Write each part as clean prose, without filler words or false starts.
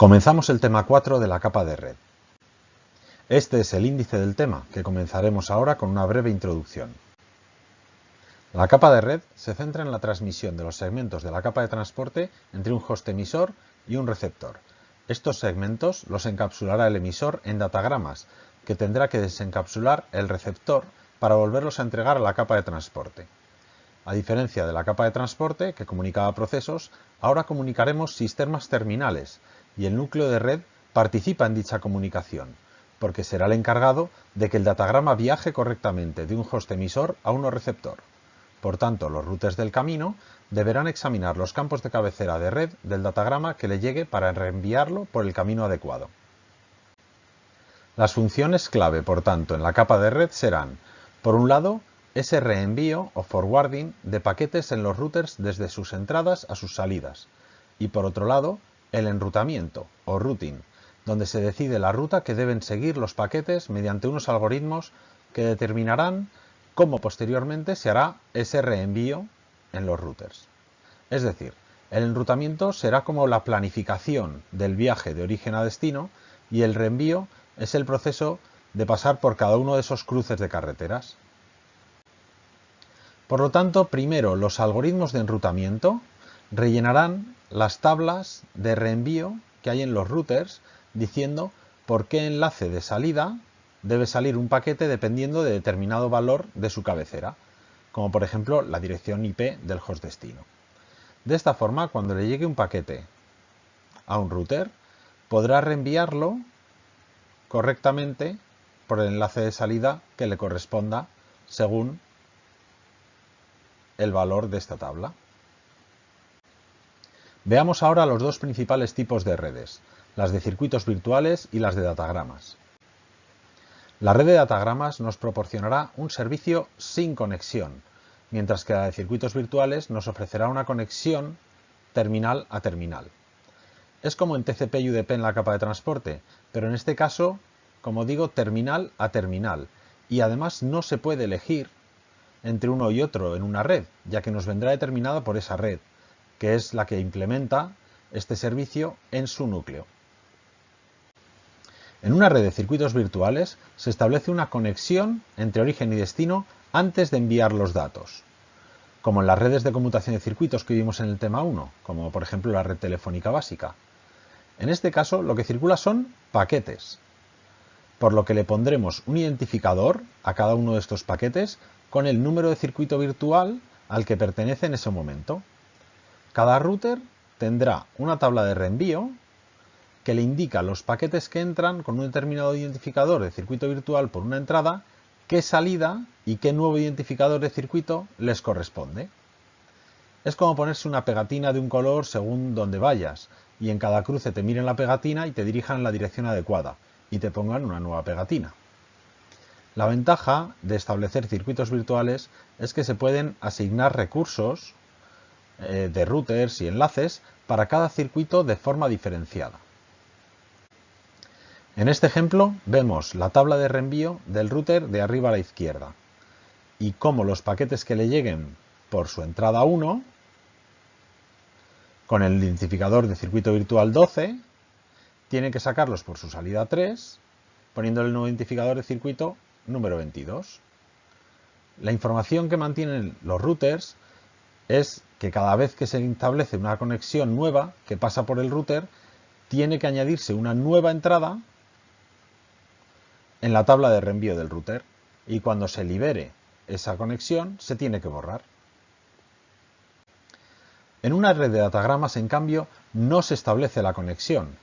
Comenzamos el tema 4 de la capa de red. Este es el índice del tema, que comenzaremos ahora con una breve introducción. La capa de red se centra en la transmisión de los segmentos de la capa de transporte entre un host emisor y un receptor. Estos segmentos los encapsulará el emisor en datagramas, que tendrá que desencapsular el receptor para volverlos a entregar a la capa de transporte. A diferencia de la capa de transporte, que comunicaba procesos, ahora comunicaremos sistemas terminales, y el núcleo de red participa en dicha comunicación, porque será el encargado de que el datagrama viaje correctamente de un host emisor a uno receptor. Por tanto, los routers del camino deberán examinar los campos de cabecera de red del datagrama que le llegue para reenviarlo por el camino adecuado. Las funciones clave, por tanto, en la capa de red serán, por un lado, ese reenvío o forwarding de paquetes en los routers desde sus entradas a sus salidas, y por otro lado, el enrutamiento o routing, donde se decide la ruta que deben seguir los paquetes mediante unos algoritmos que determinarán cómo posteriormente se hará ese reenvío en los routers. Es decir, el enrutamiento será como la planificación del viaje de origen a destino y el reenvío es el proceso de pasar por cada uno de esos cruces de carreteras. Por lo tanto, primero los algoritmos de enrutamiento rellenarán las tablas de reenvío que hay en los routers diciendo por qué enlace de salida debe salir un paquete dependiendo de determinado valor de su cabecera, como por ejemplo la dirección IP del host destino. De esta forma, cuando le llegue un paquete a un router, podrá reenviarlo correctamente por el enlace de salida que le corresponda según el valor de esta tabla. Veamos ahora los dos principales tipos de redes, las de circuitos virtuales y las de datagramas. La red de datagramas nos proporcionará un servicio sin conexión, mientras que la de circuitos virtuales nos ofrecerá una conexión terminal a terminal. Es como en TCP y UDP en la capa de transporte, pero en este caso, como digo, terminal a terminal, y además no se puede elegir entre uno y otro en una red, ya que nos vendrá determinada por esa red, que es la que implementa este servicio en su núcleo. En una red de circuitos virtuales se establece una conexión entre origen y destino antes de enviar los datos, como en las redes de conmutación de circuitos que vimos en el tema 1, como por ejemplo la red telefónica básica. En este caso, lo que circula son paquetes, por lo que le pondremos un identificador a cada uno de estos paquetes con el número de circuito virtual al que pertenece en ese momento. Cada router tendrá una tabla de reenvío que le indica los paquetes que entran con un determinado identificador de circuito virtual por una entrada, qué salida y qué nuevo identificador de circuito les corresponde. Es como ponerse una pegatina de un color según donde vayas, y en cada cruce te miren la pegatina y te dirijan en la dirección adecuada, y te pongan una nueva pegatina. La ventaja de establecer circuitos virtuales es que se pueden asignar recursos de routers y enlaces para cada circuito de forma diferenciada. En este ejemplo vemos la tabla de reenvío del router de arriba a la izquierda y cómo los paquetes que le lleguen por su entrada 1 con el identificador de circuito virtual 12 tiene que sacarlos por su salida 3 poniéndole el nuevo identificador de circuito número 22. La información que mantienen los routers es que cada vez que se establece una conexión nueva que pasa por el router, tiene que añadirse una nueva entrada en la tabla de reenvío del router y cuando se libere esa conexión se tiene que borrar. En una red de datagramas, en cambio, no se establece la conexión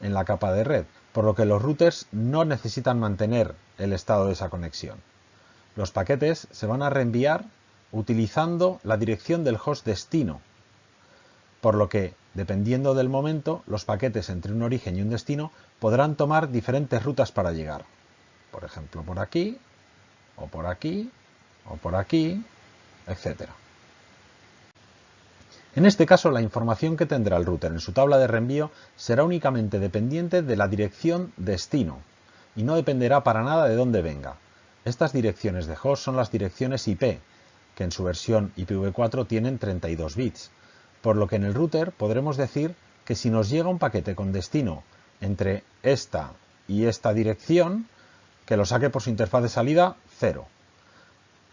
en la capa de red, por lo que los routers no necesitan mantener el estado de esa conexión. Los paquetes se van a reenviar utilizando la dirección del host destino, por lo que, dependiendo del momento, los paquetes entre un origen y un destino podrán tomar diferentes rutas para llegar. Por ejemplo, por aquí, o por aquí, o por aquí, etc. En este caso, la información que tendrá el router en su tabla de reenvío será únicamente dependiente de la dirección destino y no dependerá para nada de dónde venga. Estas direcciones de host son las direcciones IP, que en su versión IPv4 tienen 32 bits, por lo que en el router podremos decir que si nos llega un paquete con destino entre esta y esta dirección, que lo saque por su interfaz de salida 0.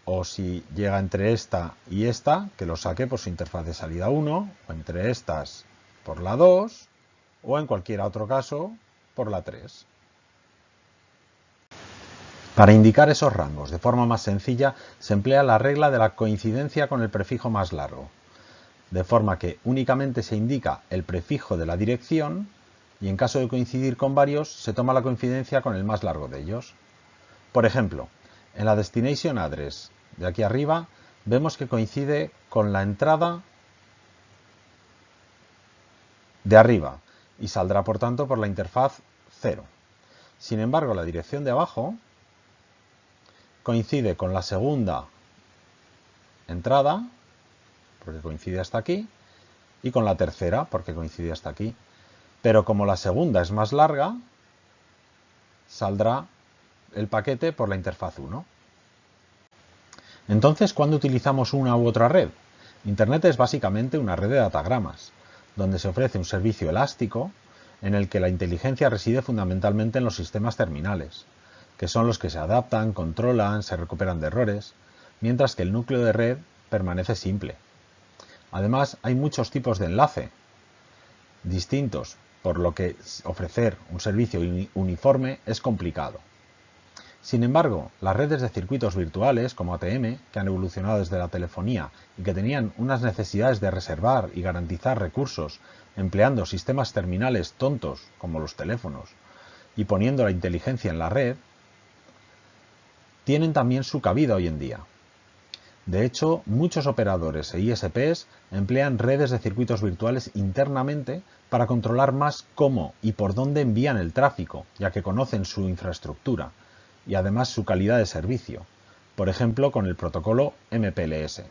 O si llega entre esta y esta, que lo saque por su interfaz de salida 1, o entre estas por la 2, o en cualquier otro caso por la 3. Para indicar esos rangos de forma más sencilla se emplea la regla de la coincidencia con el prefijo más largo, de forma que únicamente se indica el prefijo de la dirección y en caso de coincidir con varios se toma la coincidencia con el más largo de ellos. Por ejemplo, en la destination address de aquí arriba vemos que coincide con la entrada de arriba y saldrá por tanto por la interfaz 0. Sin embargo, la dirección de abajo coincide con la segunda entrada, porque coincide hasta aquí, y con la tercera, porque coincide hasta aquí. Pero como la segunda es más larga, saldrá el paquete por la interfaz 1. Entonces, ¿cuándo utilizamos una u otra red? Internet es básicamente una red de datagramas, donde se ofrece un servicio elástico en el que la inteligencia reside fundamentalmente en los sistemas terminales, que son los que se adaptan, controlan, se recuperan de errores, mientras que el núcleo de red permanece simple. Además, hay muchos tipos de enlace distintos, por lo que ofrecer un servicio uniforme es complicado. Sin embargo, las redes de circuitos virtuales, como ATM, que han evolucionado desde la telefonía y que tenían unas necesidades de reservar y garantizar recursos empleando sistemas terminales tontos, como los teléfonos, y poniendo la inteligencia en la red, tienen también su cabida hoy en día. De hecho, muchos operadores e ISPs emplean redes de circuitos virtuales internamente para controlar más cómo y por dónde envían el tráfico, ya que conocen su infraestructura y además su calidad de servicio, por ejemplo con el protocolo MPLS.